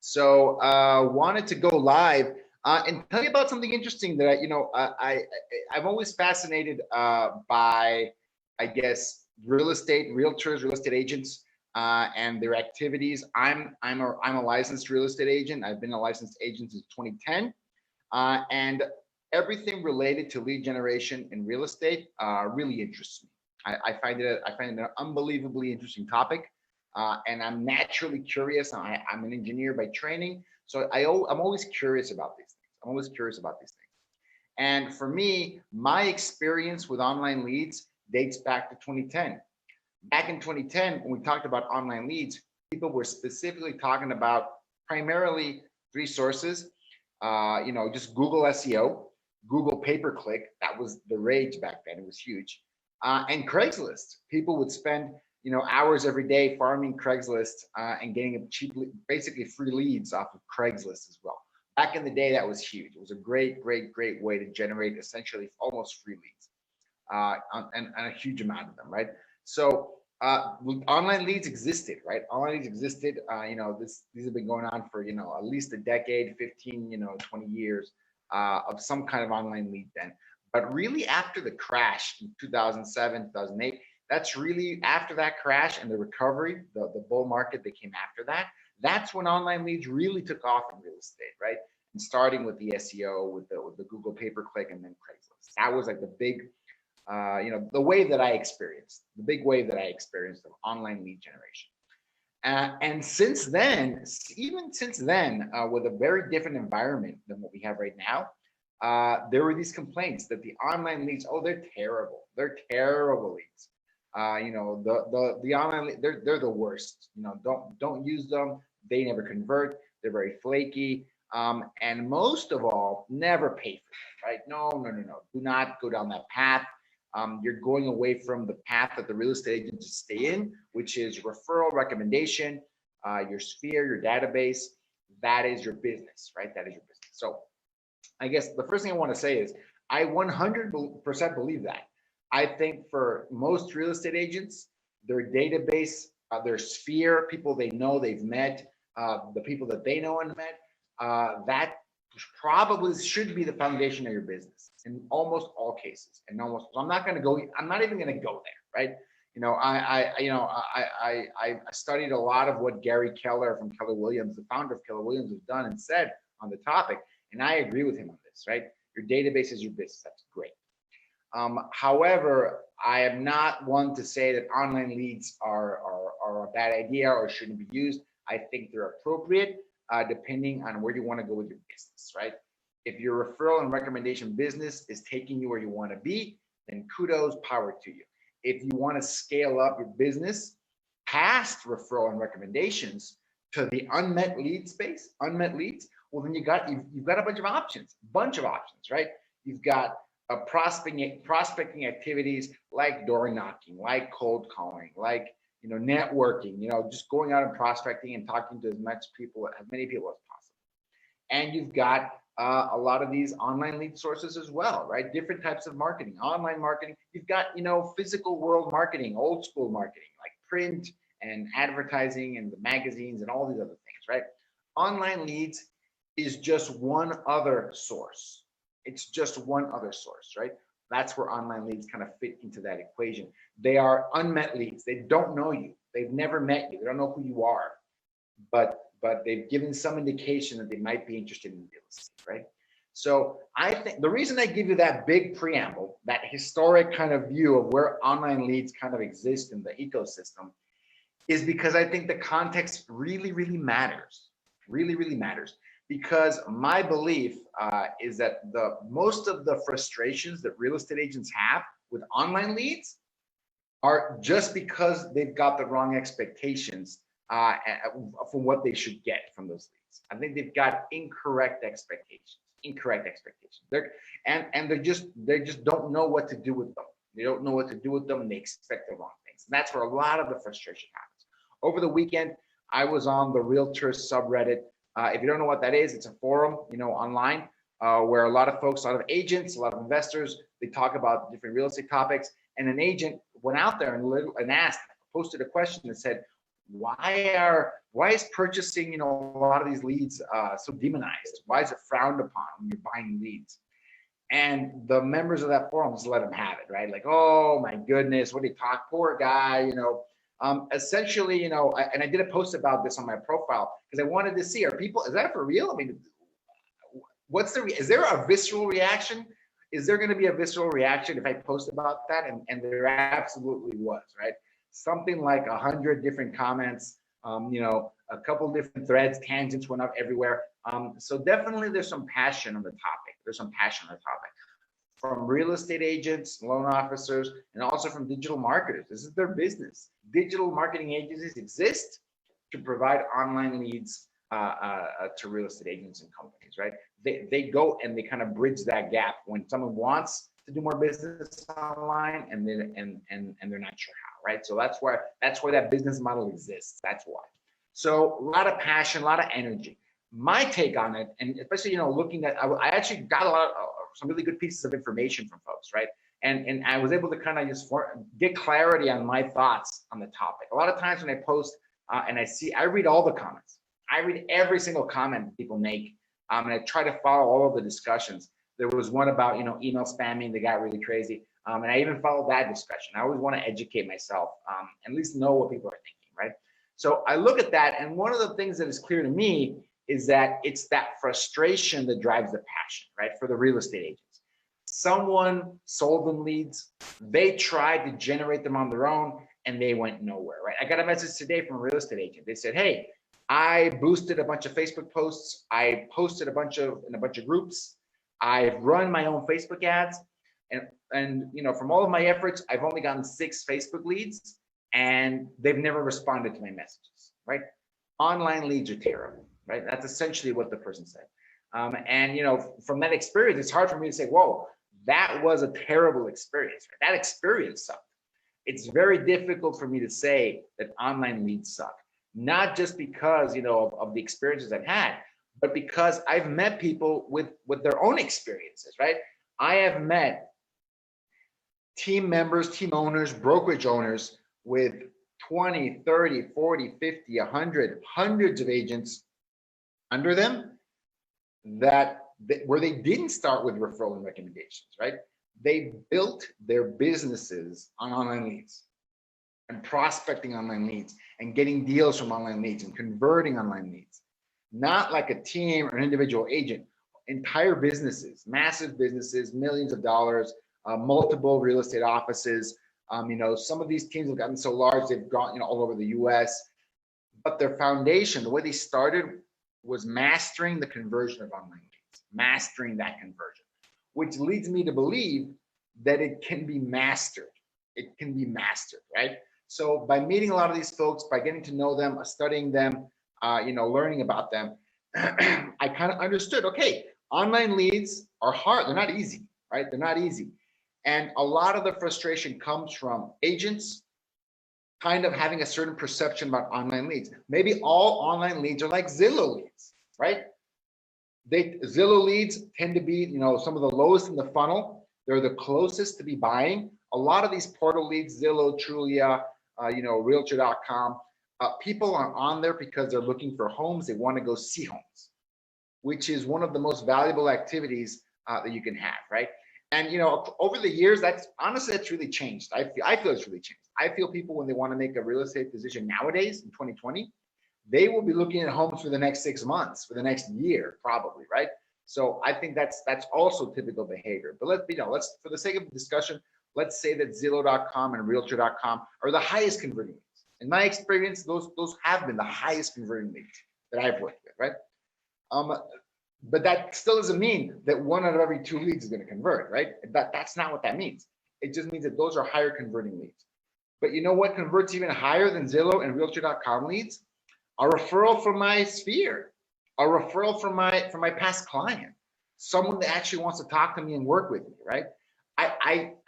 So wanted to go live and tell you about something interesting that I'm always fascinated by, I guess, real estate, realtors, real estate agents, and their activities. I'm a licensed real estate agent. I've been a licensed agent since 2010, and everything related to lead generation in real estate really interests me. I find it an unbelievably interesting topic. And I'm naturally curious. I'm an engineer by training, so I'm always curious about these things. I'm always curious about these things. And for me, my experience with online leads dates back to 2010. Back in 2010, when we talked about online leads, people were specifically talking about primarily three sources. Just Google SEO, Google pay-per-click. That was the rage back then. It was huge. And Craigslist. People would spend hours every day farming Craigslist and getting a cheaply, basically free leads off of Craigslist as well. Back in the day, that was huge. It was a great way to generate essentially almost free leads and a huge amount of them, right? So online leads existed, right? Online leads existed. These have been going on for at least a decade, 15, 20 years of some kind of online lead then. But really, after the crash in 2007, 2008. That's really after that crash and the recovery, the bull market that came after that. That's when online leads really took off in real estate, right? And starting with the SEO, with the Google pay-per-click, and then Craigslist. That was like the big, the wave that I experienced, the big wave that I experienced of online lead generation. And since then, with a very different environment than what we have right now, there were these complaints that the online leads, they're terrible. They're terrible leads. The online, they're the worst. Don't use them. They never convert. They're very flaky. And most of all, never pay for them, right? No. Do not go down that path. You're going away from the path that the real estate agents stay in, which is referral, recommendation, your sphere, your database. That is your business, right? That is your business. So I guess the first thing I want to say is I 100% believe that. I think for most real estate agents, their database, their sphere, people they know they've met, the people that they know and met, that probably should be the foundation of your business in almost all cases. And almost, so I'm not even going to go there, right? I studied a lot of what Gary Keller from Keller Williams, the founder of Keller Williams, has done and said on the topic, and I agree with him on this, right? Your database is your business. That's great. However, I am not one to say that online leads are a bad idea or shouldn't be used. I think they're appropriate depending on where you want to go with your business, right? If your referral and recommendation business is taking you where you want to be, then kudos, power to you. If you want to scale up your business past referral and recommendations to the unmet lead space, unmet leads, well, then you've got a bunch of options, right? You've got prospecting activities like door knocking, like cold calling, like networking, just going out and prospecting and talking to as many people as possible. And you've got a lot of these online lead sources as well, right? Different types of marketing, online marketing. You've got physical world marketing, old school marketing, like print and advertising and the magazines and all these other things, right? Online leads is just one other source. It's just one other source, right? That's where online leads kind of fit into that equation. They are unmet leads. They don't know you. They've never met you. They don't know who you are, but they've given some indication that they might be interested in real estate, right? So I think the reason I give you that big preamble, that historic kind of view of where online leads kind of exist in the ecosystem, is because I think the context really matters. Really matters. Because my belief is that most of the frustrations that real estate agents have with online leads are just because they've got the wrong expectations from what they should get from those leads. I think they've got incorrect expectations. They just don't know what to do with them. They don't know what to do with them, and they expect the wrong things. And that's where a lot of the frustration happens. Over the weekend, I was on the Realtors subreddit. If you don't know what that is, it's a forum, online, where a lot of folks, a lot of agents, a lot of investors, they talk about different real estate topics. And an agent went out there and asked, posted a question that said, Why is purchasing, a lot of these leads so demonized? Why is it frowned upon when you're buying leads? And the members of that forum just let them have it, right? Like, oh my goodness, what did he talk? Poor guy. Essentially, and I did a post about this on my profile because I wanted to see, is that for real? I mean, is there a visceral reaction? Is there going to be a visceral reaction if I post about that? And there absolutely was, right? Something like 100 different comments, a couple different threads, tangents went up everywhere. So definitely there's some passion on the topic. There's some passion on the topic from real estate agents, loan officers, and also from digital marketers. This is their business. Digital marketing agencies exist to provide online leads to real estate agents and companies, right? They go and they kind of bridge that gap when someone wants to do more business online and they're not sure how, right? So that's where that business model exists. That's why. So a lot of passion, a lot of energy. My take on it, and especially looking at, I actually got some really good pieces of information from folks, right? And I was able to kind of just get clarity on my thoughts on the topic. A lot of times when I post and I read all the comments. I read every single comment people make, and I try to follow all of the discussions. There was one about email spamming that got really crazy, and I even followed that discussion. I always want to educate myself, at least know what people are thinking, right? So I look at that, and one of the things that is clear to me is that it's that frustration that drives the passion, right? For the real estate agents, someone sold them leads, they tried to generate them on their own, and they went nowhere, right? I got a message today from a real estate agent. They said, hey, I boosted a bunch of Facebook posts. I posted in a bunch of groups. I've run my own Facebook ads, and from all of my efforts, I've only gotten 6 Facebook leads, and they've never responded to my messages, right? Online leads are terrible, right? That's essentially what the person said. And from that experience, it's hard for me to say, whoa, that was a terrible experience. Right? That experience sucked. It's very difficult for me to say that online leads suck. Not just because of the experiences I've had, but because I've met people with their own experiences, right? I have met team members, team owners, brokerage owners with 20, 30, 40, 50, 100, hundreds of agents under them where they didn't start with referral and recommendations, right? They built their businesses on online leads and prospecting online leads and getting deals from online leads and converting online leads. Not like a team or an individual agent, entire businesses, massive businesses, millions of dollars, multiple real estate offices. Some of these teams have gotten so large, they've gone, all over the US, but their foundation, the way they started was mastering the conversion of online leads, mastering that conversion, which leads me to believe that it can be mastered. It can be mastered, right? So by meeting a lot of these folks, by getting to know them, studying them, learning about them, I kind of understood, okay, online leads are hard. They're not easy, right? They're not easy. And a lot of the frustration comes from agents kind of having a certain perception about online leads. Maybe all online leads are like Zillow leads, right? Zillow leads tend to be, some of the lowest in the funnel. They're the closest to be buying. A lot of these portal leads, Zillow, Trulia, Realtor.com, people are on there because they're looking for homes. They want to go see homes, which is one of the most valuable activities that you can have, right? And over the years, that's really changed. I feel it's really changed. I feel people, when they want to make a real estate decision nowadays in 2020, they will be looking at homes for the next 6 months, for the next year, probably, right? So I think that's also typical behavior. But let's for the sake of the discussion, let's say that Zillow.com and Realtor.com are the highest converting leads. In my experience, those have been the highest converting leads that I've worked with, right? But that still doesn't mean that 1 out of every 2 leads is going to convert, right? That's not what that means. It just means that those are higher converting leads. But you know what converts even higher than Zillow and Realtor.com leads? A referral from my sphere, a referral from my past client, someone that actually wants to talk to me and work with me, right?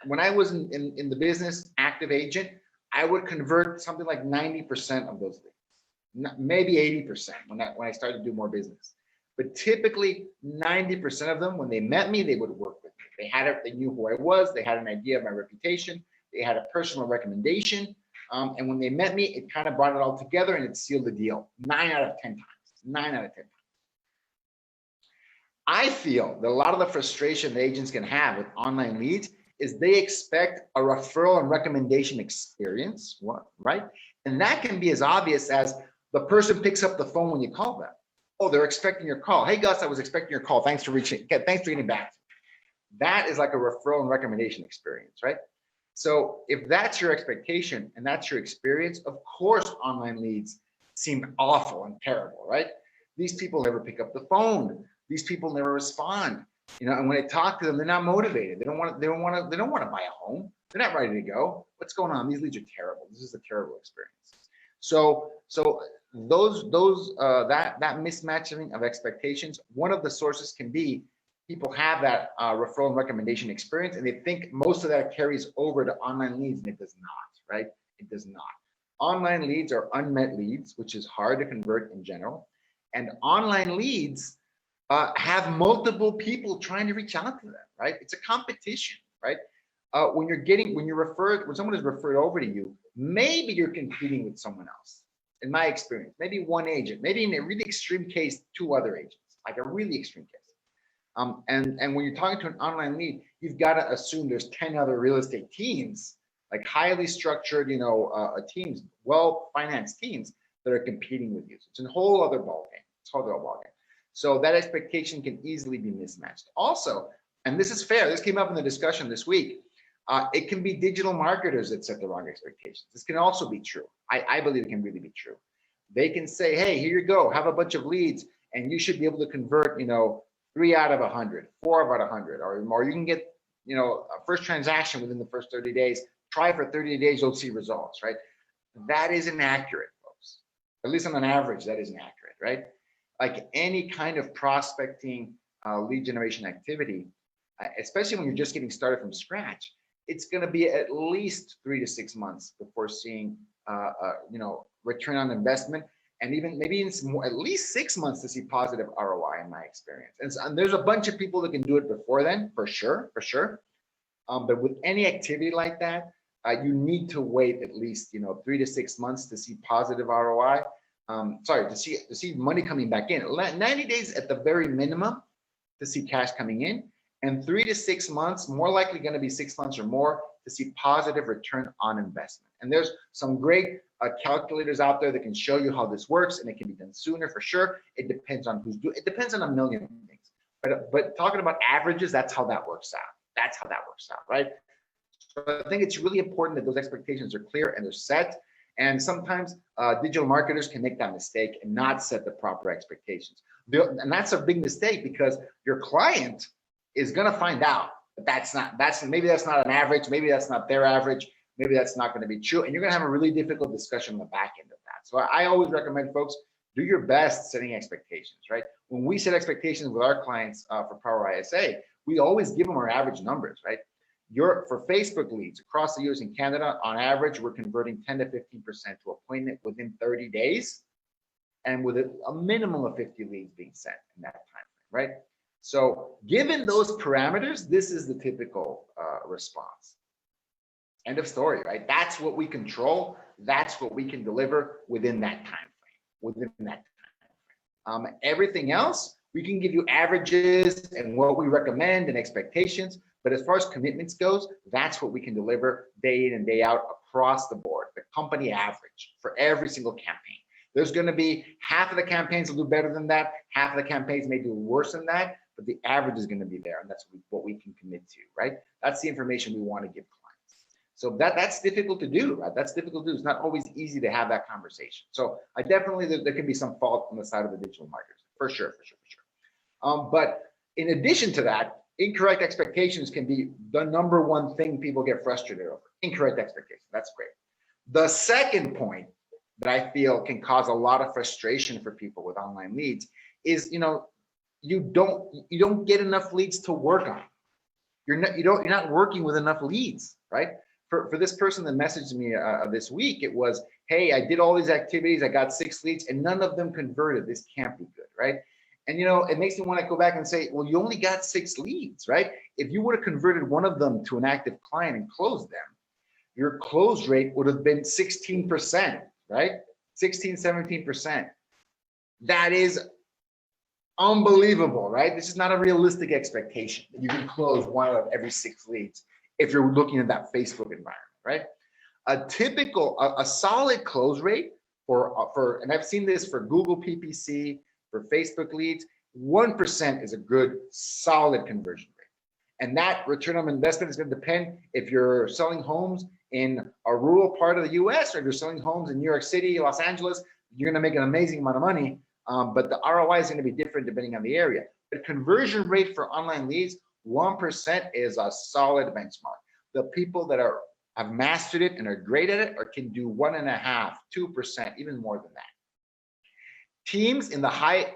When I was in the business, active agent, I would convert something like 90% of those leads, maybe 80% when I started to do more business. But typically 90% of them, when they met me, they would work with me. They knew who I was. They had an idea of my reputation. They had a personal recommendation. And when they met me, it kind of brought it all together and it sealed the deal 9 out of 10 times. 9 out of 10 times. I feel that a lot of the frustration that agents can have with online leads is they expect a referral and recommendation experience, right? And that can be as obvious as the person picks up the phone when you call them. Oh, they're expecting your call. Hey, Gus, I was expecting your call. Thanks for getting back. That is like a referral and recommendation experience, right? So if that's your expectation and that's your experience, of course, online leads seem awful and terrible, right? These people never pick up the phone. These people never respond. And when I talk to them, they're not motivated. They don't want to buy a home. They're not ready to go. What's going on? These leads are terrible. This is a terrible experience. So that mismatching of expectations, one of the sources can be people have that referral and recommendation experience, and they think most of that carries over to online leads, and it does not, right? It does not. Online leads are unmet leads, which is hard to convert in general, and online leads have multiple people trying to reach out to them, right? It's a competition, right? When someone is referred over to you, maybe you're competing with someone else. In my experience, maybe one agent, maybe in a really extreme case, 2 other agents, like a really extreme case. And when you're talking to an online lead, you've got to assume there's 10 other real estate teams, like highly structured, teams, well-financed teams that are competing with you. So it's a whole other ballgame. So that expectation can easily be mismatched. Also, and this is fair, this came up in the discussion this week, it can be digital marketers that set the wrong expectations. This can also be true. I believe it can really be true. They can say, hey, here you go, have a bunch of leads, and you should be able to convert, 3 out of 100, 4 out of 100, or more. You can get, a first transaction within the first 30 days. Try for 30 days, you'll see results, right? That isn't accurate, folks. At least on an average, that isn't accurate, right? Like any kind of prospecting lead generation activity, especially when you're just getting started from scratch, it's going to be at least 3 to 6 months before seeing, return on investment, and even maybe at least 6 months to see positive ROI in my experience. And there's a bunch of people that can do it before then, for sure. But with any activity like that, you need to wait at least 3 to 6 months to see positive ROI. To see money coming back in. 90 days at the very minimum to see cash coming in, and 3 to 6 months, more likely going to be 6 months or more, to see positive return on investment. And there's some great calculators out there that can show you how this works, and it can be done sooner for sure. It depends on who's doing it. It depends on a million things. But talking about averages, that's how that works out. Right? So I think it's really important that those expectations are clear and they're set. And sometimes digital marketers can make that mistake and not set the proper expectations. And that's a big mistake, because your client is going to find out that maybe that's not an average, maybe that's not their average, maybe that's not going to be true. And you're going to have a really difficult discussion on the back end of that. So I always recommend folks do your best setting expectations, right? When we set expectations with our clients for Power ISA, we always give them our average numbers, right? For Facebook leads across the US and Canada, on average, we're converting 10 to 15% to appointment within 30 days, and with a minimum of 50 leads being sent in that time frame, right? So given those parameters, this is the typical response. End of story, right? That's what we control. That's what we can deliver within that time frame. Everything else, we can give you averages and what we recommend and expectations. But as far as commitments goes, that's what we can deliver day in and day out across the board, the company average for every single campaign. There's going to be half of the campaigns will do better than that. Half of the campaigns may do worse than that, but the average is going to be there. And that's what we can commit to, right? That's the information we want to give clients. So that's difficult to do, right? That's difficult to do. It's not always easy to have that conversation. So I definitely, there can be some fault on the side of the digital marketers, for sure. But in addition to that, incorrect expectations can be the number one thing people get frustrated over. Incorrect expectations. That's great. The second point that I feel can cause a lot of frustration for people with online leads is, you don't get enough leads to work on. You're not working with enough leads, right? For this person that messaged me this week, it was, hey, I did all these activities, I got 6 leads, and none of them converted. This can't be good, right? And it makes me want to go back and say, well, you only got 6 leads, right? If you would have converted one of them to an active client and closed them, your close rate would have been 16%, right? 16, 17%. That is unbelievable, right? This is not a realistic expectation that you can close 1 out of every 6 leads if you're looking at that Facebook environment, right? A solid close rate for, and I've seen this for Google PPC, for Facebook leads, 1% is a good solid conversion rate. And that return on investment is going to depend if you're selling homes in a rural part of the US or if you're selling homes in New York City, Los Angeles, you're going to make an amazing amount of money. But the ROI is going to be different depending on the area. The conversion rate for online leads, 1% is a solid benchmark. The people that have mastered it and are great at it or can do 1.5%, 2%, even more than that. Teams in the high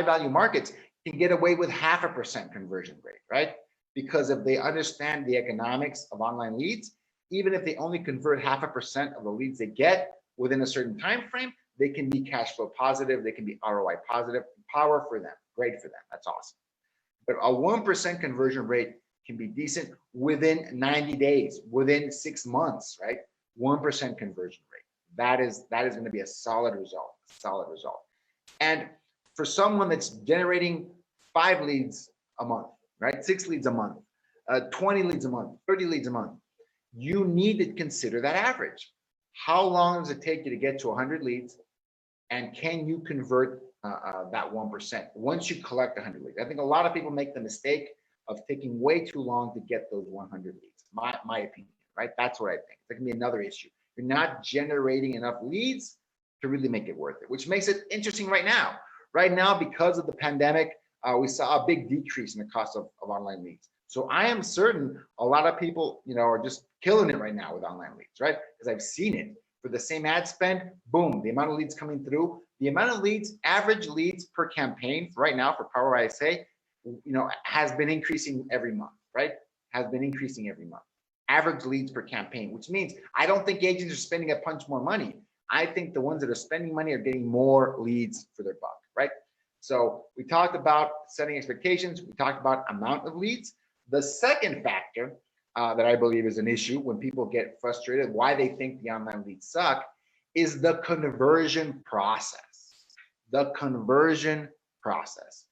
value markets can get away with 0.5% conversion rate, right? Because if they understand the economics of online leads, even if they only convert 0.5% of the leads they get within a certain time frame, they can be cash flow positive, they can be ROI positive. Power for them, great for them, that's awesome. But a 1% conversion rate can be decent within 90 days, within 6 months, right? 1% conversion rate. That is going to be a solid result, And for someone that's generating 5 leads a month, right? 6 leads a month, 20 leads a month, 30 leads a month, you need to consider that average. How long does it take you to get to 100 leads? And can you convert that 1% once you collect 100 leads? I think a lot of people make the mistake of taking way too long to get those 100 leads. My opinion, right? That's what I think. That can be another issue. You're not generating enough leads to really make it worth it, which makes it interesting right now. Right now, because of the pandemic, we saw a big decrease in the cost of online leads. So I am certain a lot of people, are just killing it right now with online leads, right? Because I've seen it. For the same ad spend, boom, the amount of leads coming through, the amount of leads, average leads per campaign right now for Power ISA, has been increasing every month, right? Has been increasing every month. Average leads per campaign, which means I don't think agents are spending a bunch more money. I think the ones that are spending money are getting more leads for their buck, right? So we talked about setting expectations. We talked about amount of leads. The second factor that I believe is an issue when people get frustrated, why they think the online leads suck, is the conversion process. The conversion process.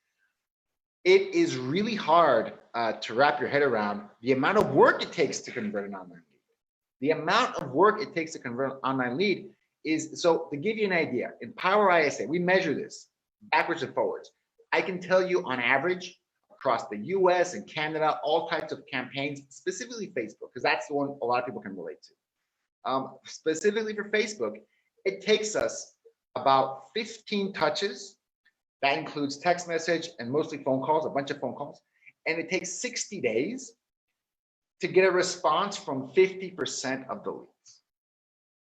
It is really hard to wrap your head around the amount of work it takes to convert an online lead. The amount of work it takes to convert an online lead is, so to give you an idea, in Power ISA, we measure this backwards and forwards. I can tell you on average, across the US and Canada, all types of campaigns, specifically Facebook, because that's the one a lot of people can relate to. Specifically for Facebook, it takes us about 15 touches. That includes text message and mostly phone calls, a bunch of phone calls. And it takes 60 days to get a response from 50% of the leads.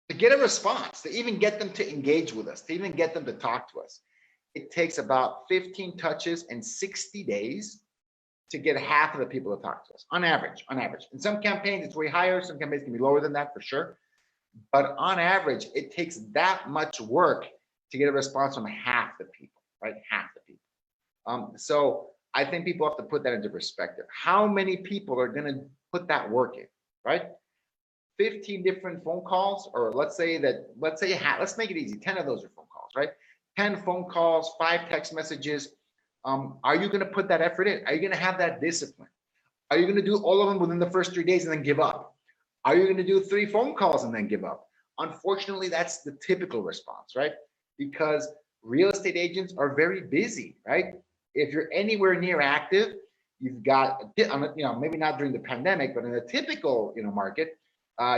To get a response, to even get them to engage with us, to even get them to talk to us, it takes about 15 touches and 60 days to get half of the people to talk to us, on average. In some campaigns, it's way higher. Some campaigns can be lower than that for sure. But on average, it takes that much work to get a response from half the people, right? Half the people. So I think people have to put that into perspective. How many people are going to put that work in, right? 15 different phone calls, or let's make it easy. 10 of those are phone calls, right? 10 phone calls, 5 text messages. Are you going to put that effort in? Are you going to have that discipline? Are you going to do all of them within the first 3 days and then give up? Are you going to do 3 phone calls and then give up? Unfortunately, that's the typical response, right? Because real estate agents are very busy, right? If you're anywhere near active, you've got, maybe not during the pandemic, but in a typical, market,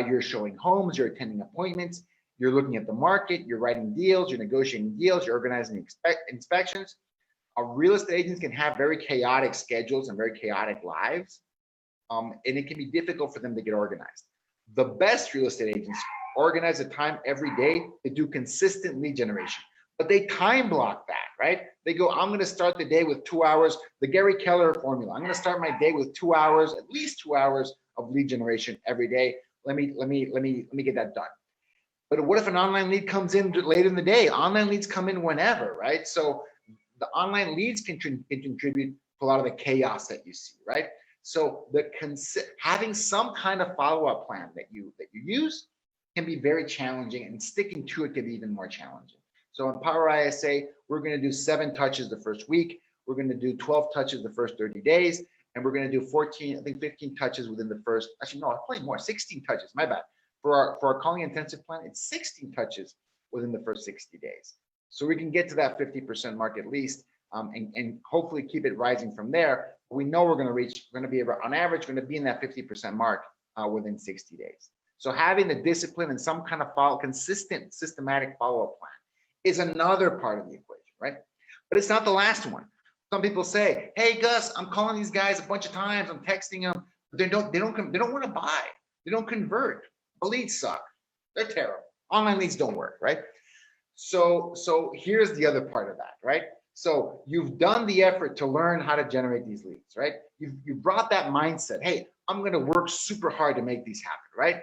you're showing homes, you're attending appointments, you're looking at the market, you're writing deals, you're negotiating deals, you're organizing inspections. Real estate agents can have very chaotic schedules and very chaotic lives, and it can be difficult for them to get organized. The best real estate agents organize a time every day to do consistent lead generation, but they time block that, right? They go, I'm going to start the day with 2 hours, the Gary Keller formula. I'm going to start my day with 2 hours, at least 2 hours of lead generation every day. Let me get that done. But what if an online lead comes in late in the day? Online leads come in whenever, right? So the online leads can contribute to a lot of the chaos that you see, right? So having some kind of follow-up plan that you use can be very challenging, and sticking to it can be even more challenging. So in Power ISA, we're going to do 7 touches the first week. We're going to do 12 touches the first 30 days. And we're going to do 14, I think 15 touches within the first, actually, no, probably more, 16 touches, my bad. For our calling intensive plan, it's 16 touches within the first 60 days. So we can get to that 50% mark at least, and hopefully keep it rising from there. We know we're going to reach, we're going to be on average, going to be in that 50% mark within 60 days. So having the discipline and some kind of consistent, systematic follow-up plan is another part of the equation, right? But it's not the last one. Some people say, "Hey, Gus, I'm calling these guys a bunch of times. I'm texting them. But they don't want to buy. They don't convert. The leads suck. They're terrible. Online leads don't work, right?" So here's the other part of that, right? So you've done the effort to learn how to generate these leads, right? You've brought that mindset. Hey, I'm going to work super hard to make these happen, right?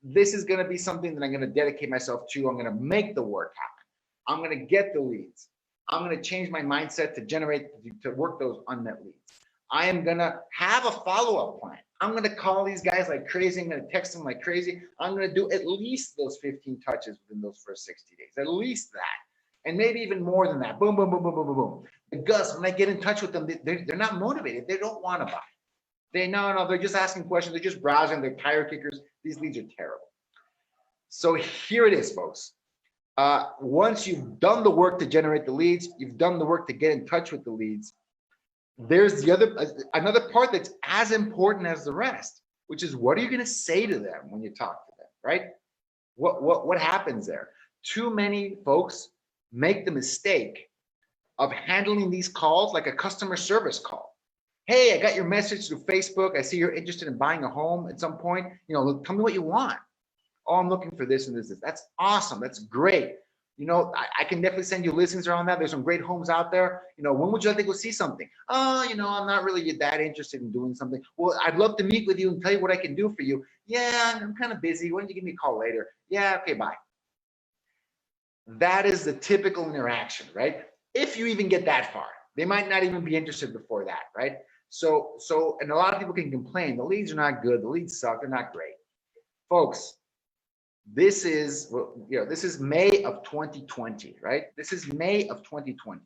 This is going to be something that I'm going to dedicate myself to. I'm going to make the work happen. I'm going to get the leads. I'm going to change my mindset to work those unmet leads. I am going to have a follow-up plan. I'm going to call these guys like crazy. I'm going to text them like crazy. I'm going to do at least those 15 touches within those first 60 days, at least that. And maybe even more than that. Boom, boom, boom, boom, boom, boom, boom. But Gus, when I get in touch with them, they're not motivated. They don't want to buy. They're just asking questions. They're just browsing. They're tire kickers. These leads are terrible. So here it is, folks. Once you've done the work to generate the leads, you've done the work to get in touch with the leads, there's another part that's as important as the rest, which is, what are you going to say to them when you talk to them, right? What happens there? Too many folks make the mistake of handling these calls like a customer service call. Hey, I got your message through Facebook. I see you're interested in buying a home at some point. Tell me what you want. Oh, I'm looking for this and this. That's awesome. That's great. I can definitely send you listings around that. There's some great homes out there. When would you like to go see something? Oh, I'm not really that interested in doing something. Well, I'd love to meet with you and tell you what I can do for you. Yeah, I'm kind of busy. Why don't you give me a call later? Yeah, okay, bye. That is the typical interaction, right? If you even get that far, they might not even be interested before that, right? So, and a lot of people can complain, the leads are not good, the leads suck, they're not great. Folks, this is May of 2020, right? This is May of 2020.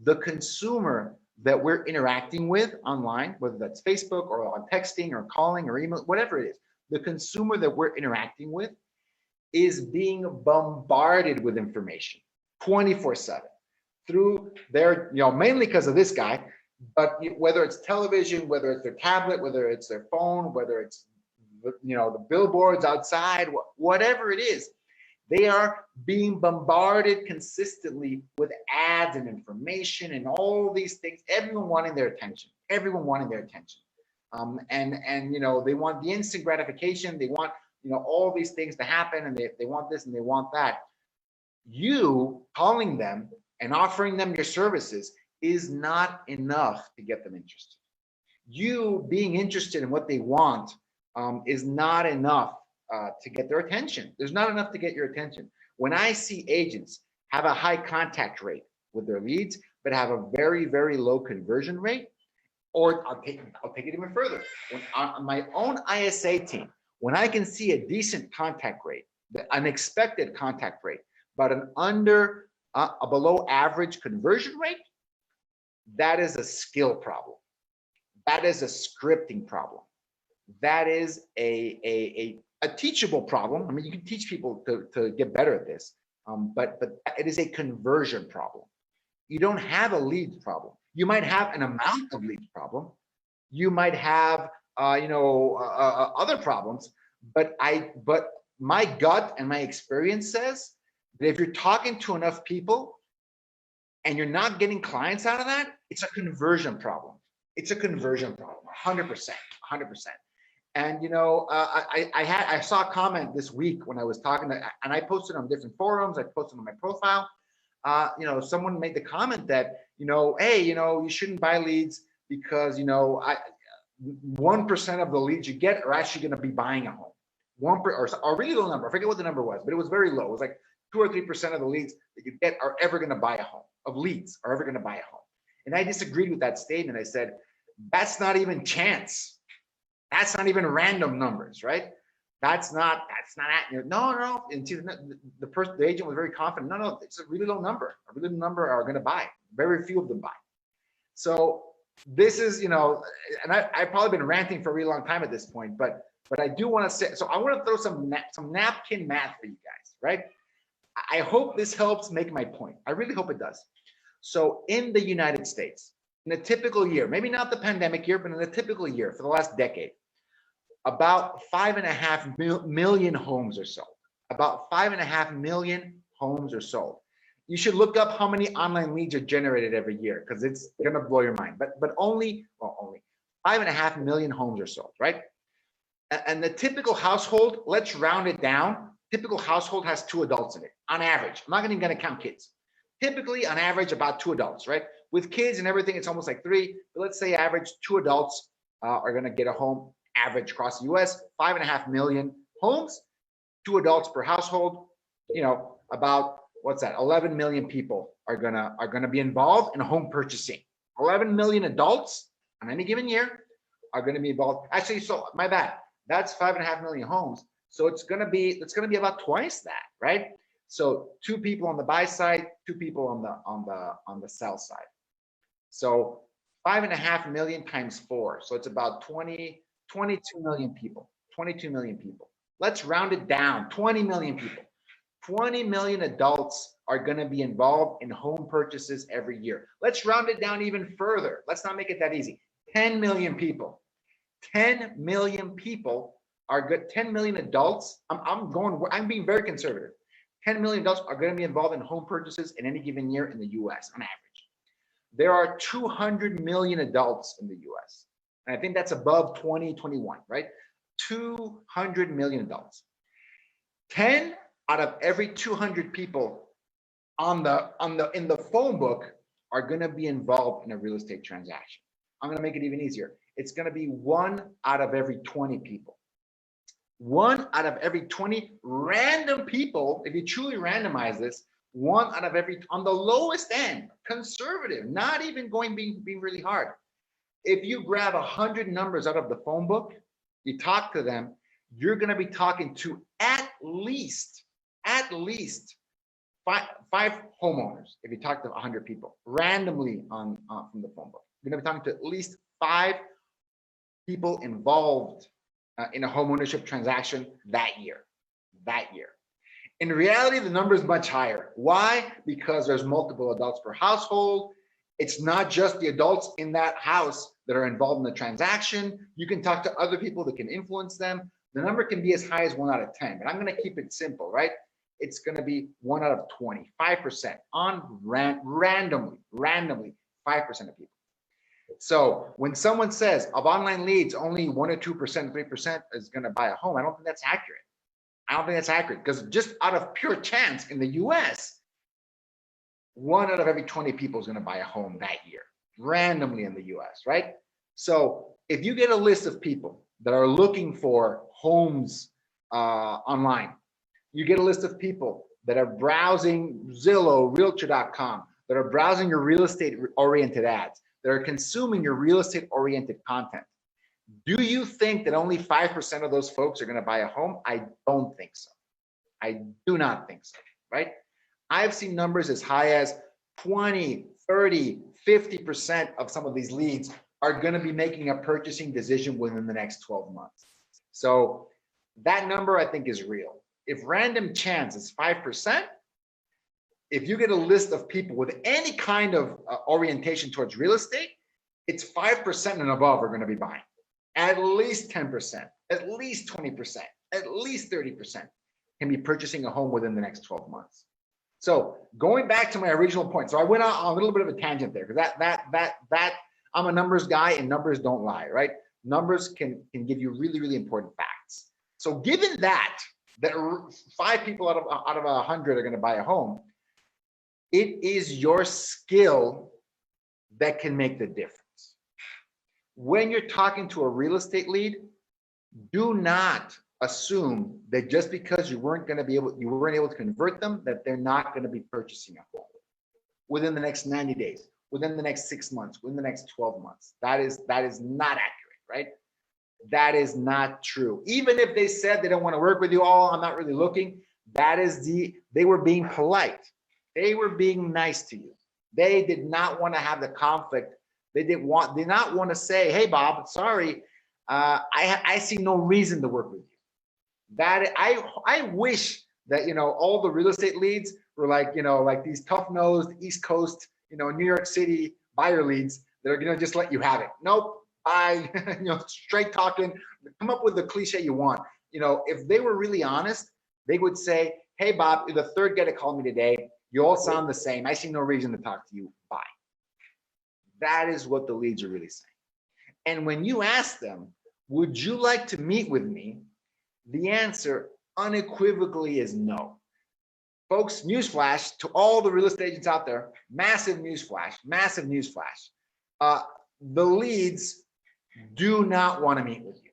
The consumer that we're interacting with online, whether that's Facebook or on texting or calling or email, whatever it is, the consumer that we're interacting with is being bombarded with information 24/7 through their, mainly because of this guy, but whether it's television, whether it's their tablet, whether it's their phone, whether it's the billboards outside, whatever it is, they are being bombarded consistently with ads and information and all these things, everyone wanting their attention, and they want the instant gratification, they want all these things to happen, and they want this and they want that. You calling them and offering them your services is not enough to get them interested. You being interested in what they want is not enough to get their attention. There's not enough to get your attention. When I see agents have a high contact rate with their leads, but have a very, very low conversion rate, or I'll take it even further. On my own ISA team, when I can see a decent contact rate, an expected contact rate, but a below average conversion rate, that is a skill problem. That is a scripting problem. That is a teachable problem. I mean, you can teach people to get better at this, but it is a conversion problem. You don't have a lead problem. You might have an amount of leads problem. You might have other problems, but my gut and my experience says that if you're talking to enough people and you're not getting clients out of that, it's a conversion problem. It's a conversion problem, 100%. And I saw a comment this week when I was talking and I posted on different forums. I posted on my profile. Someone made the comment that hey, you shouldn't buy leads because 1% of the leads you get are actually going to be buying a home. Or a really low number. I forget what the number was, but it was very low. It was like 2 or 3% of the leads that you get are ever going to buy a home. Of leads are ever going to buy a home. And I disagreed with that statement. I said That's not even chance. That's not even random numbers, right? That's not no. And the person, the agent was very confident. No, it's a really low number. A really low number are going to buy. Very few of them buy. So this is, and I've probably been ranting for a really long time at this point, but I do want to say, so I want to throw some napkin math for you guys, right? I hope this helps make my point. I really hope it does. So in the United States, in a typical year, maybe not the pandemic year, but in a typical year for the last decade, about 5.5 million homes are sold. About 5.5 million homes are sold. You should look up how many online leads are generated every year, because it's gonna blow your mind. But only 5.5 million homes are sold, right? And the typical household, let's round it down. Typical household has 2 adults in it, on average. I'm not even gonna count kids. Typically, on average, about 2 adults, right? With kids and everything, it's almost like 3. But let's say average 2 adults are gonna get a home. Average across the U.S., 5.5 million homes, 2 adults per household. About what's that? 11 million people are gonna be involved in home purchasing. 11 million adults on any given year are gonna be involved. Actually, so my bad. That's 5.5 million homes. So it's gonna be about twice that, right? So 2 people on the buy side, 2 people on the sell side. So 5.5 million times 4. So it's about 22 million people. 22 million people. Let's round it down. 20 million people. 20 million adults are going to be involved in home purchases every year. Let's round it down even further. Let's not make it that easy. 10 million people. 10 million people are good. 10 million adults. I'm being very conservative. 10 million adults are going to be involved in home purchases in any given year in the US on average. There are 200 million adults in the US. And I think that's above 2021, right? 200 million adults. 10 out of every 200 people in the phone book are going to be involved in a real estate transaction. I'm going to make it even easier. It's going to be 1 out of every 20 people. 1 out of every 20 random people, if you truly randomize this, 1 out of every, on the lowest end, conservative, not even being really hard. If you grab 100 numbers out of the phone book, you talk to them, you're going to be talking to at least five homeowners. If you talk to 100 people randomly from the phone book, you're going to be talking to at least 5 people involved in a home ownership transaction that year. In reality, the number is much higher. Why? Because there's multiple adults per household. It's not just the adults in that house that are involved in the transaction. You can talk to other people that can influence them. The number can be as high as 1 out of 10, but I'm going to keep it simple, right? It's going to be 1 out of 20, 5% on randomly, 5% of people. So when someone says of online leads, only 1 or 2%, 3% is going to buy a home, I don't think that's accurate. Because just out of pure chance in the US, 1 out of every 20 people is going to buy a home that year, randomly in the US, right? So if you get a list of people that are looking for homes online, you get a list of people that are browsing Zillow, Realtor.com, that are browsing your real estate oriented ads, that are consuming your real estate oriented content. Do you think that only 5% of those folks are going to buy a home? I don't think so. I do not think so, right? I've seen numbers as high as 20, 30, 50% of some of these leads are going to be making a purchasing decision within the next 12 months. So that number I think is real. If random chance is 5%, if you get a list of people with any kind of orientation towards real estate, it's 5% and above are going to be buying. At least 10%, at least 20%, at least 30% can be purchasing a home within the next 12 months. So going back to my original point, so I went on a little bit of a tangent there, because that I'm a numbers guy and numbers don't lie, right? Numbers can give you really, really important facts. So given that 5 people out of 100 are going to buy a home, it is your skill that can make the difference. When you're talking to a real estate lead, do not assume that just because you weren't able to convert them, that they're not going to be purchasing a home within the next 90 days. within the next 6 months, within the next 12 months. That is not accurate, right? That is not true. Even if they said they don't want to work with you, oh, I'm not really looking, they were being polite. They were being nice to you. They did not want to have the conflict. They did not want to say, hey, Bob, sorry, I see no reason to work with you. That I wish that, all the real estate leads were like, like these tough-nosed East Coast, New York City buyer leads that are going to just let you have it. Nope. Straight talking, come up with the cliche you want. If they were really honest, they would say, hey, Bob, you're the third guy to call me today. You all sound the same. I see no reason to talk to you. Bye. That is what the leads are really saying. And when you ask them, would you like to meet with me? The answer unequivocally is no. Folks, newsflash to all the real estate agents out there, massive newsflash. The leads do not want to meet with you.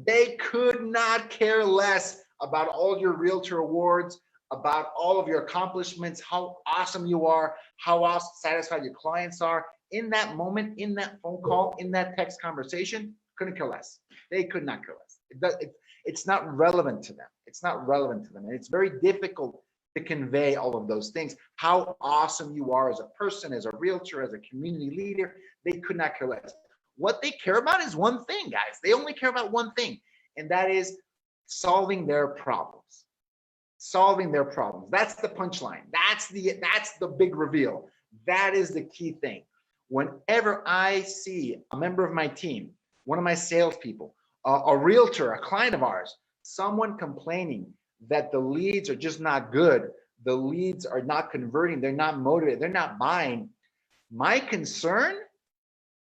They could not care less about all your realtor awards, about all of your accomplishments, how awesome you are, how satisfied your clients are. In that moment, in that phone call, in that text conversation, couldn't care less. They could not care less. It's not relevant to them. It's not relevant to them. And it's very difficult to convey all of those things. How awesome you are as a person, as a realtor, as a community leader, they could not care less. What they care about is one thing, guys. They only care about one thing, and that is solving their problems. Solving their problems. That's the punchline. That's the big reveal. That is the key thing. Whenever I see a member of my team, one of my salespeople, a realtor, a client of ours, someone complaining that the leads are just not good, the leads are not converting, they're not motivated, they're not buying, my concern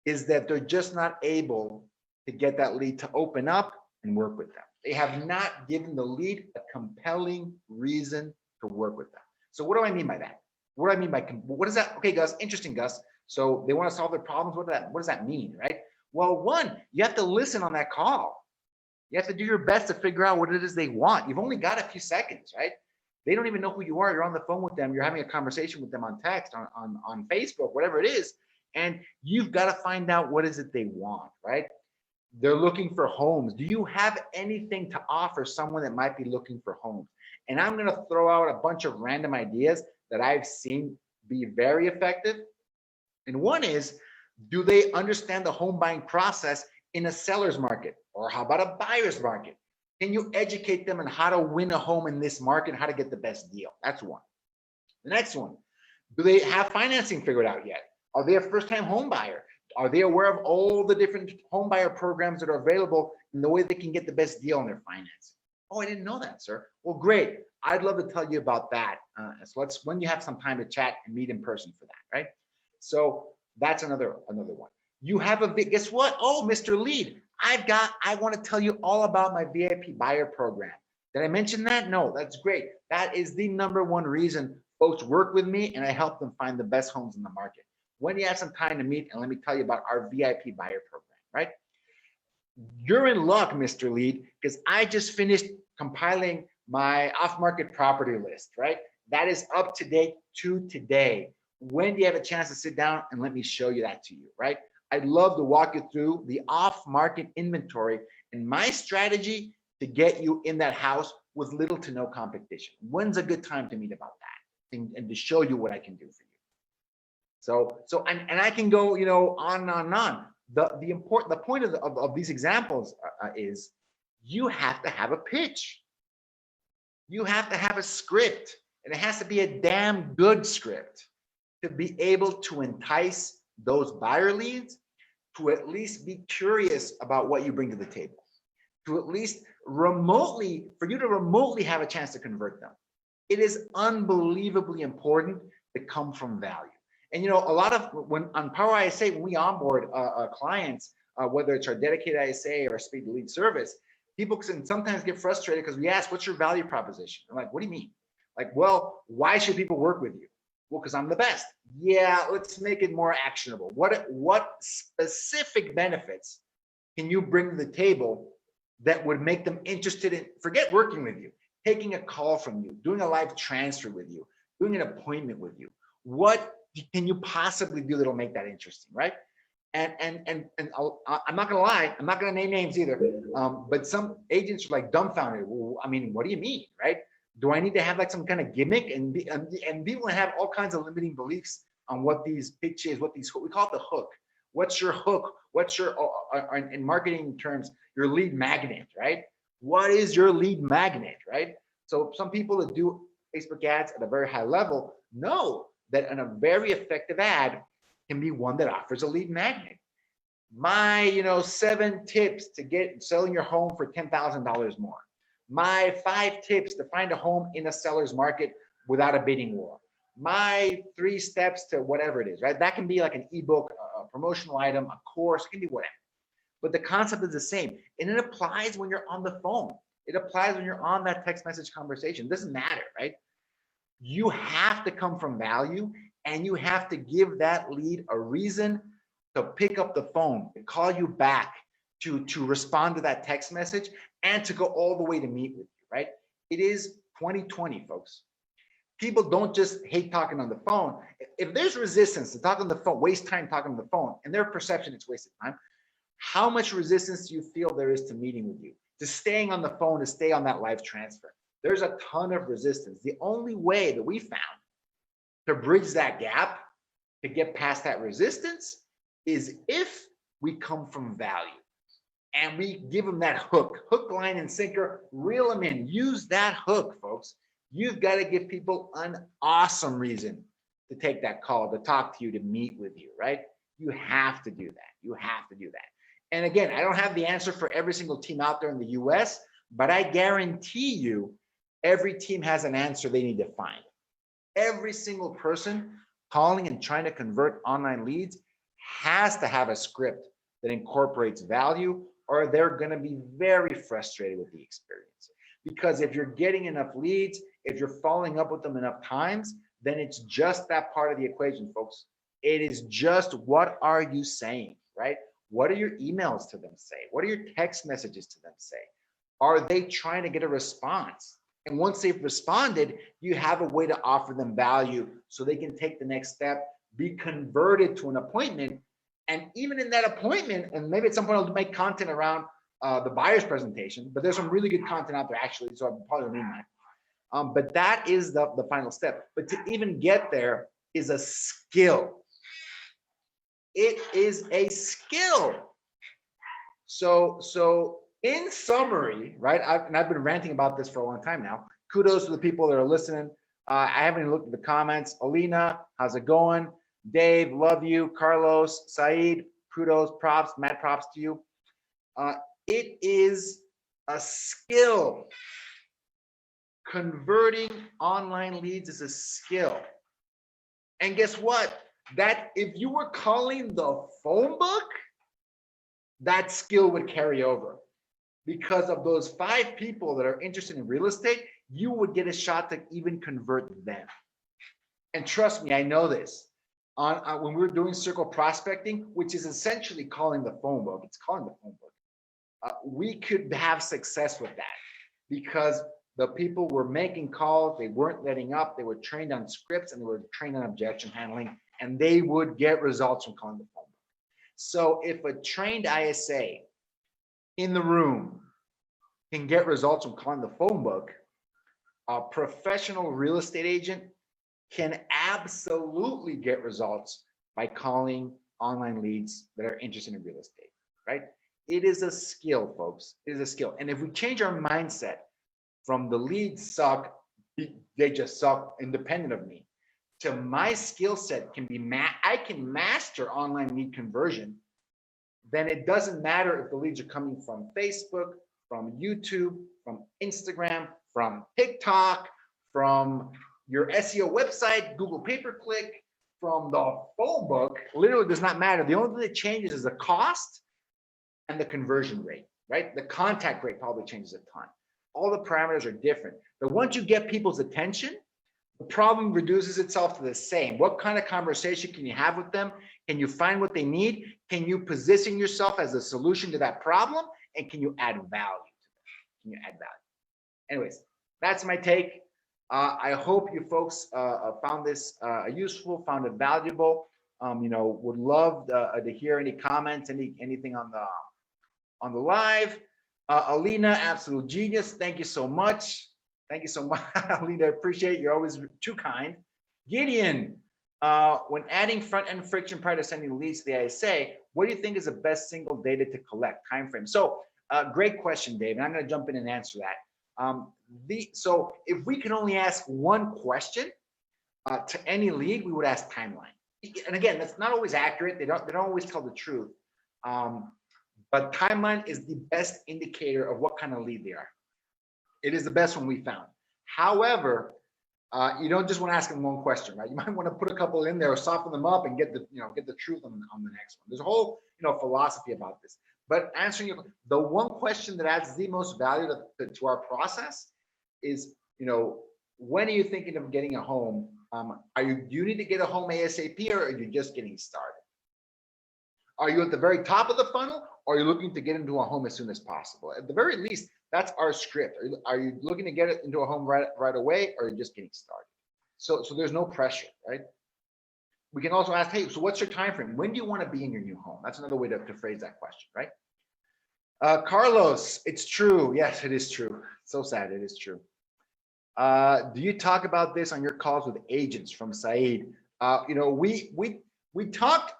is that they're just not able to get that lead to open up and work with them. They have not given the lead a compelling reason to work with them. So what do I mean by that? What do I mean by, what is that? Okay, Gus, interesting, Gus. So they want to solve their problems. What does that mean, right? Well, one, you have to listen on that call. You have to do your best to figure out what it is they want. You've only got a few seconds, right? They don't even know who you are. You're on the phone with them. You're having a conversation with them on text, on Facebook, whatever it is. And you've got to find out what is it they want, right? They're looking for homes. Do you have anything to offer someone that might be looking for homes? And I'm going to throw out a bunch of random ideas that I've seen be very effective. And one is, do they understand the home buying process in a seller's market? Or how about a buyer's market? Can you educate them on how to win a home in this market, how to get the best deal? That's one. The next one, do they have financing figured out yet? Are they a first-time home buyer? Are they aware of all the different home buyer programs that are available and the way they can get the best deal on their financing? Oh, I didn't know that, sir. Well, great. I'd love to tell you about that. So let's, when you have some time to chat and meet in person for that, right? So that's another one. You have a big, guess what? Oh, Mr. Lead, I want to tell you all about my VIP buyer program. Did I mention that? No, that's great. That is the number one reason folks work with me, and I help them find the best homes in the market. When you have some time to meet, and let me tell you about our VIP buyer program, right? You're in luck, Mr. Lead, because I just finished compiling my off-market property list, right? That is up to date to today. When do you have a chance to sit down and let me show you that to you, right? I'd love to walk you through the off-market inventory and my strategy to get you in that house with little to no competition. When's a good time to meet about that and to show you what I can do for you? So and I can go, on and on and on. The point of these examples is you have to have a pitch. You have to have a script, and it has to be a damn good script to be able to entice those buyer leads to at least be curious about what you bring to the table, to at least for you to remotely have a chance to convert them. It is unbelievably important to come from value. And a lot of when on Power ISA, when we onboard clients, whether it's our dedicated ISA or speed to lead service, people can sometimes get frustrated because we ask, what's your value proposition? I'm like, what do you mean? Like, well, why should people work with you? Well, because I'm the best. Yeah, let's make it more actionable. What specific benefits can you bring to the table that would make them interested in, forget working with you, taking a call from you, doing a live transfer with you, doing an appointment with you? What can you possibly do that'll make that interesting, right? I'm not gonna lie, I'm not gonna name names either. But some agents are like dumbfounded. Well, I mean, what do you mean, right? Do I need to have like some kind of gimmick? And people have all kinds of limiting beliefs on what these pitches, what these, we call it the hook. What's your hook? What's your, in marketing terms, your lead magnet, right? What is your lead magnet, right? So some people that do Facebook ads at a very high level know that a very effective ad can be one that offers a lead magnet. My, 7 tips to get selling your home for $10,000 more. My 5 tips to find a home in a seller's market without a bidding war. My 3 steps to whatever it is, right? That can be like an ebook, a promotional item, a course, it can be whatever. But the concept is the same. And it applies when you're on the phone. It applies when you're on that text message conversation. It doesn't matter, right? You have to come from value, and you have to give that lead a reason to pick up the phone, to call you back, to respond to that text message, and to go all the way to meet with you, right? It is 2020, folks. People don't just hate talking on the phone. If there's resistance to talk on the phone, waste time talking on the phone, and their perception it's wasted time, how much resistance do you feel there is to meeting with you, to staying on the phone, to stay on that live transfer? There's a ton of resistance. The only way that we found to bridge that gap, to get past that resistance, is if we come from value and we give them that hook, line, and sinker, reel them in, use that hook, folks. You've got to give people an awesome reason to take that call, to talk to you, to meet with you, right? You have to do that. You have to do that. And again, I don't have the answer for every single team out there in the US, but I guarantee you, every team has an answer they need to find. Every single person calling and trying to convert online leads has to have a script that incorporates value, or they're going to be very frustrated with the experience. Because if you're getting enough leads, if you're following up with them enough times, then it's just that part of the equation, folks. It is just, what are you saying, right? What are your emails to them say? What are your text messages to them say? Are they trying to get a response? And once they've responded, you have a way to offer them value so they can take the next step, be converted to an appointment. And even in that appointment, and maybe at some point I'll make content around the buyer's presentation, but there's some really good content out there actually, so I probably don't need that. But that is the final step. But to even get there is a skill. It is a skill. So in summary, right, I've been ranting about this for a long time now. Kudos to the people that are listening. I haven't even looked at the comments. Alina, how's it going? Dave, love you. Carlos, Saeed, kudos, props, mad props to you. It is a skill. Converting online leads is a skill. And guess what? That if you were calling the phone book, that skill would carry over. Because of those 5 people that are interested in real estate, you would get a shot to even convert them. And trust me, I know this. When we were doing circle prospecting, which is essentially calling the phone book, it's calling the phone book. We could have success with that because the people were making calls, they weren't letting up, they were trained on scripts and they were trained on objection handling, and they would get results from calling the phone book. So if a trained ISA in the room can get results from calling the phone book, a professional real estate agent can absolutely get results by calling online leads that are interested in real estate, right? It is a skill, folks. It is a skill. And if we change our mindset from the leads suck, they just suck independent of me, to my skill set can be, I can master online lead conversion, then it doesn't matter if the leads are coming from Facebook, from YouTube, from Instagram, from TikTok, from your SEO website, Google pay-per-click, from the phone book. Literally does not matter. The only thing that changes is the cost and the conversion rate, right? The contact rate probably changes a ton. All the parameters are different. But once you get people's attention, the problem reduces itself to the same. What kind of conversation can you have with them? Can you find what they need? Can you position yourself as a solution to that problem? And can you add value to them? Can you add value? Anyways, that's my take. I hope you folks found this useful, found it valuable. Would love to hear any comments, anything on the live. Alina, absolute genius. Thank you so much. Thank you so much, Alina. Appreciate it. You're always too kind. Gideon, when adding front-end friction prior to sending leads to the ISA, what do you think is the best single data to collect time frame? So, great question, Dave. And I'm going to jump in and answer that. So if we can only ask one question to any lead, we would ask timeline. And again, that's not always accurate. They don't always tell the truth. But timeline is the best indicator of what kind of lead they are. It is the best one we found. However, you don't just want to ask them one question, right? You might want to put a couple in there, or soften them up, and get the truth on the next one. There's a whole philosophy about this. But answering the one question that adds the most value to our process is, when are you thinking of getting a home? Do you need to get a home ASAP, or are you just getting started? Are you at the very top of the funnel, or are you looking to get into a home as soon as possible? At the very least, that's our script. Are you looking to get it into a home right away, or are you just getting started? So there's no pressure, right? We can also ask, hey, so what's your time frame? When do you want to be in your new home? That's another way to phrase that question, right? Carlos, it's true. Yes, it is true. So sad, it is true. Do you talk about this on your calls with agents? From Saeed. We talked.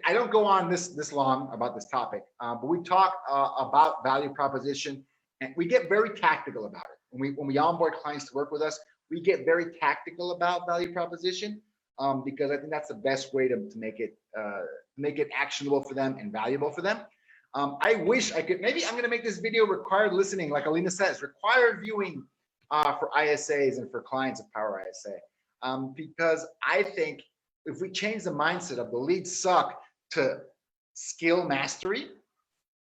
I don't go on this long about this topic, but we talk about value proposition, and we get very tactical about it. When we onboard clients to work with us, we get very tactical about value proposition, because I think that's the best way to make it actionable for them and valuable for them. I wish I could. Maybe I'm going to make this video required listening, like Alina says, required viewing for ISAs and for clients of Power ISA, because I think if we change the mindset of the leads suck to skill mastery,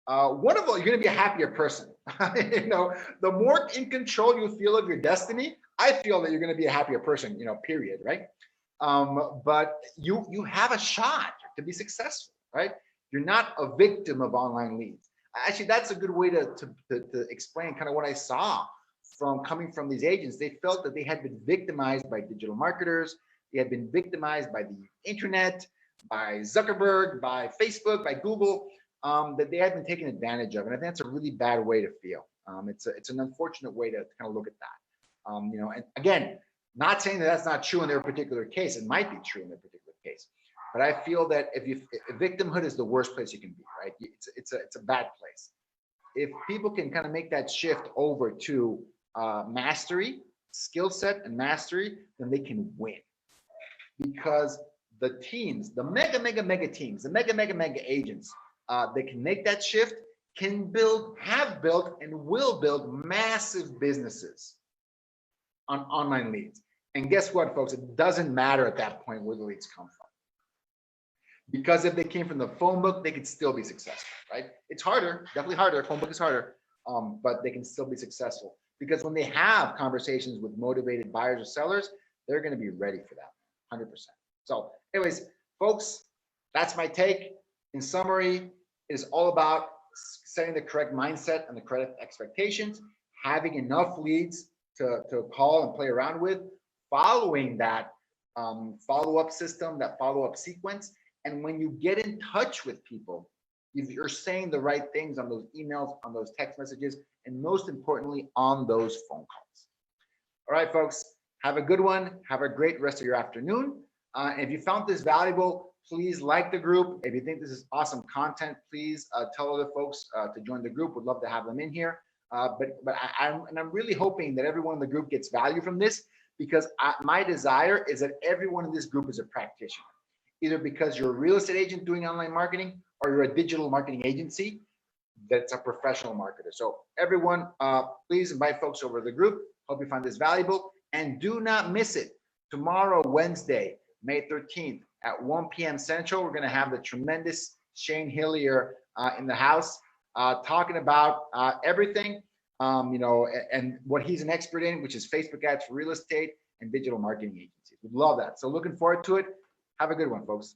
one of all, you're going to be a happier person. The more in control you feel of your destiny, I feel that you're going to be a happier person. Period, right? But you have a shot to be successful, right? You're not a victim of online leads. Actually, that's a good way to explain kind of what I saw coming from these agents. They felt that they had been victimized by digital marketers. They had been victimized by the internet, by Zuckerberg, by Facebook, by Google, that they had been taken advantage of. And I think that's a really bad way to feel. It's an unfortunate way to kind of look at that. And again, not saying that that's not true in their particular case. It might be true in their particular case. But I feel that if victimhood is the worst place you can be, right? It's a bad place. If people can kind of make that shift over to mastery, skill set and mastery, then they can win. Because the teams, the mega teams, the mega agents, they can make that shift, can build, have built, and will build massive businesses on online leads. And guess what, folks? It doesn't matter at that point where the leads come from. Because if they came from the phone book, they could still be successful, right? It's harder, definitely harder. Phone book is harder, but they can still be successful. Because when they have conversations with motivated buyers or sellers, they're going to be ready for that, 100%. So anyways, folks, that's my take. In summary, it is all about setting the correct mindset and the correct expectations, having enough leads to call and play around with, following that follow-up system, that follow-up sequence. And when you get in touch with people, if you're saying the right things on those emails, on those text messages, and most importantly, on those phone calls. All right, folks, have a good one. Have a great rest of your afternoon. If you found this valuable, please like the group. If you think this is awesome content, please tell other folks to join the group. Would love to have them in here. I'm really hoping that everyone in the group gets value from this, because my desire is that everyone in this group is a practitioner, either because you're a real estate agent doing online marketing, or you're a digital marketing agency that's a professional marketer. So everyone, please invite folks over to the group. Hope you find this valuable, and do not miss it. Tomorrow, Wednesday, May 13th at 1 p.m. Central, we're going to have the tremendous Shane Hillier in the house talking about everything, and what he's an expert in, which is Facebook ads for real estate and digital marketing agencies. We'd love that. So looking forward to it. Have a good one, folks.